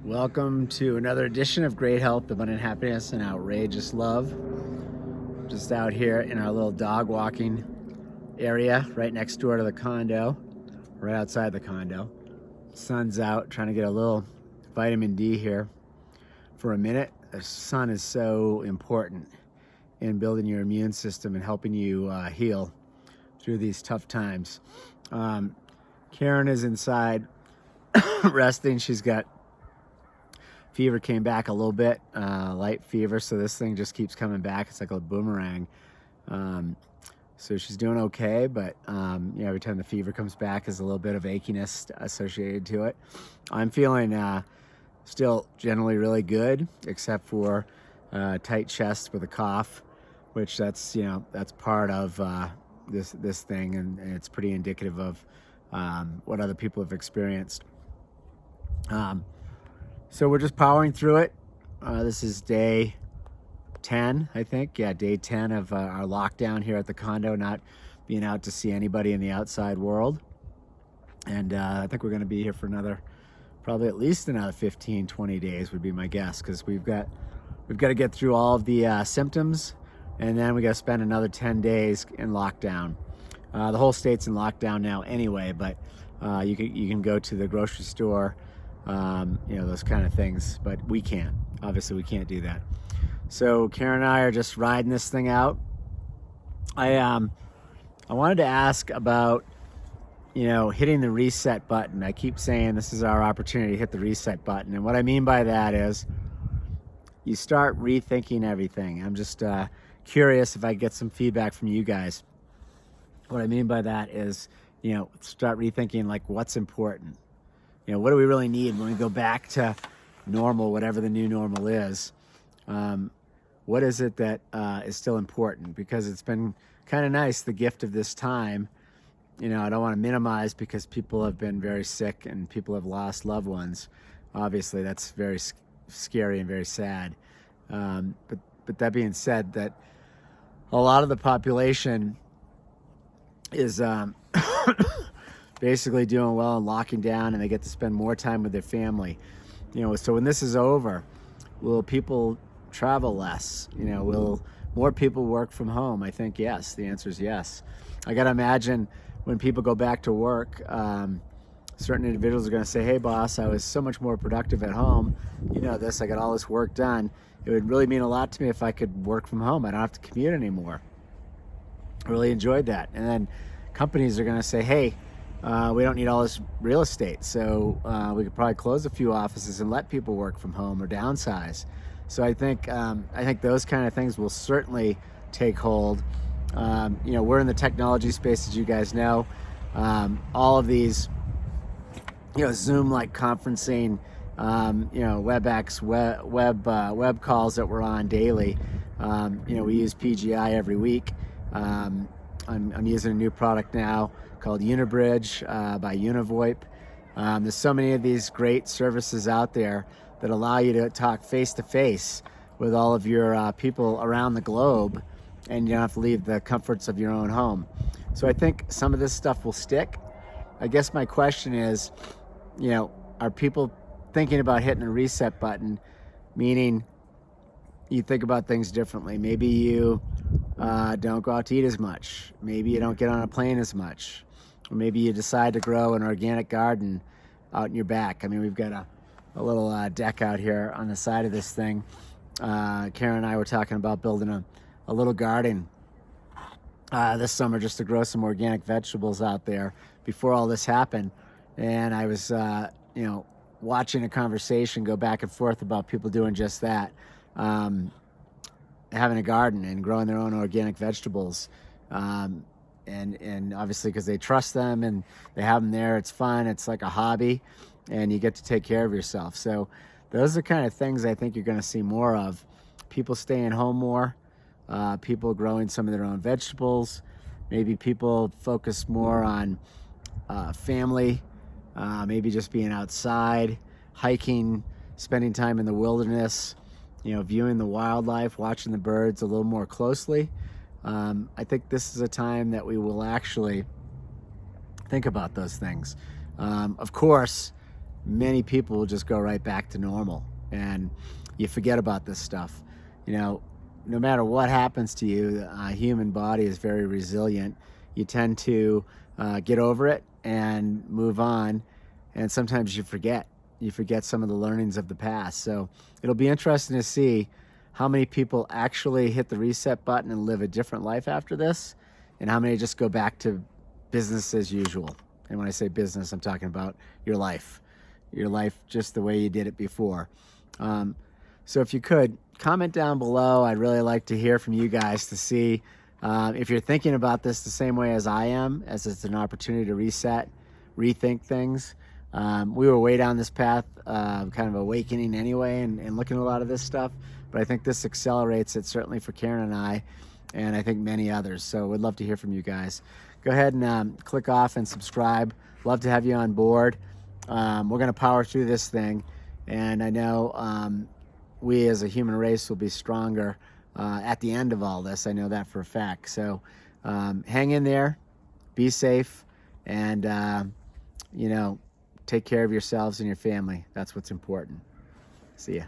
Welcome to another edition of Great Health, Abundant Happiness, and Outrageous Love. Just out here in our little dog walking area right next door to the condo, right outside the condo. Sun's out, trying to get a little vitamin D here for a minute. The sun is so important in building your immune system and helping you heal through these tough times. Karen is inside resting. She's got fever, came back a little bit, light fever, so this thing just keeps coming back. It's like a boomerang. So she's doing okay, but every time the fever comes back, there's a little bit of achiness associated to it. I'm feeling still generally really good, except for tight chest with a cough, which that's part of this thing, and it's pretty indicative of what other people have experienced. So we're just powering through it. This is day 10, I think. Yeah, day 10 of our lockdown here at the condo, not being out to see anybody in the outside world. And I think we're going to be here for probably at least another 15, 20 days would be my guess, because we've got to get through all of the symptoms, and then we got to spend another 10 days in lockdown. The whole state's in lockdown now anyway, but you can go to the grocery store, those kind of things, but we can't. Obviously, we can't do that. So Karen and I are just riding this thing out. I wanted to ask about, hitting the reset button. I keep saying this is our opportunity to hit the reset button. And what I mean by that is you start rethinking everything. I'm just curious if I get some feedback from you guys. What I mean by that is, start rethinking like what's important. What do we really need when we go back to normal, whatever the new normal is? What is it that is still important? Because it's been kind of nice, the gift of this time. I don't want to minimize, because people have been very sick and people have lost loved ones. Obviously, that's very scary and very sad. But that being said, that a lot of the population is basically doing well and locking down, and they get to spend more time with their family. So when this is over, will people travel less? Will more people work from home? I think yes. The answer is yes. I got to imagine when people go back to work, certain individuals are going to say, hey boss, I was so much more productive at home. I got all this work done. It would really mean a lot to me if I could work from home. I don't have to commute anymore. I really enjoyed that. And then companies are going to say, hey, we don't need all this real estate, so we could probably close a few offices and let people work from home or downsize. So I think those kind of things will certainly take hold. We're in the technology space, as you guys know. All of these, Zoom-like conferencing, WebEx, web calls that we're on daily. We use PGI every week. I'm using a new product now called Unibridge by Univoip. There's so many of these great services out there that allow you to talk face-to-face with all of your people around the globe, and you don't have to leave the comforts of your own home. So I think some of this stuff will stick. I guess my question is, are people thinking about hitting a reset button, meaning you think about things differently? Maybe you don't go out to eat as much. Maybe you don't get on a plane as much. Or maybe you decide to grow an organic garden out in your back. I mean, we've got a little deck out here on the side of this thing. Karen and I were talking about building a little garden this summer, just to grow some organic vegetables out there before all this happened. And I was, watching a conversation go back and forth about people doing just that. Having a garden and growing their own organic vegetables. And obviously because they trust them and they have them there, it's fun, it's like a hobby, and you get to take care of yourself. So those are the kind of things I think you're going to see more of. People staying home more, people growing some of their own vegetables, maybe people focus more on family, maybe just being outside, hiking, spending time in the wilderness, viewing the wildlife, watching the birds a little more closely. I think this is a time that we will actually think about those things. Of course, many people will just go right back to normal, and you forget about this stuff. You know, no matter what happens to you, the human body is very resilient. You tend to get over it and move on, and sometimes you forget. You forget some of the learnings of the past. So it'll be interesting to see how many people actually hit the reset button and live a different life after this, and how many just go back to business as usual. And when I say business, I'm talking about your life just the way you did it before. So if you could, comment down below. I'd really like to hear from you guys to see if you're thinking about this the same way as I am, as it's an opportunity to reset, rethink things. We were way down this path, kind of awakening anyway, and looking at a lot of this stuff, but I think this accelerates it, certainly for Karen and I think many others. So we'd love to hear from you guys. Go ahead and click off and subscribe. Love to have you on board. We're going to power through this thing, and I know we as a human race will be stronger at the end of all this. I know that for a fact. So hang in there, be safe, and you know, take care of yourselves and your family. That's what's important. See ya.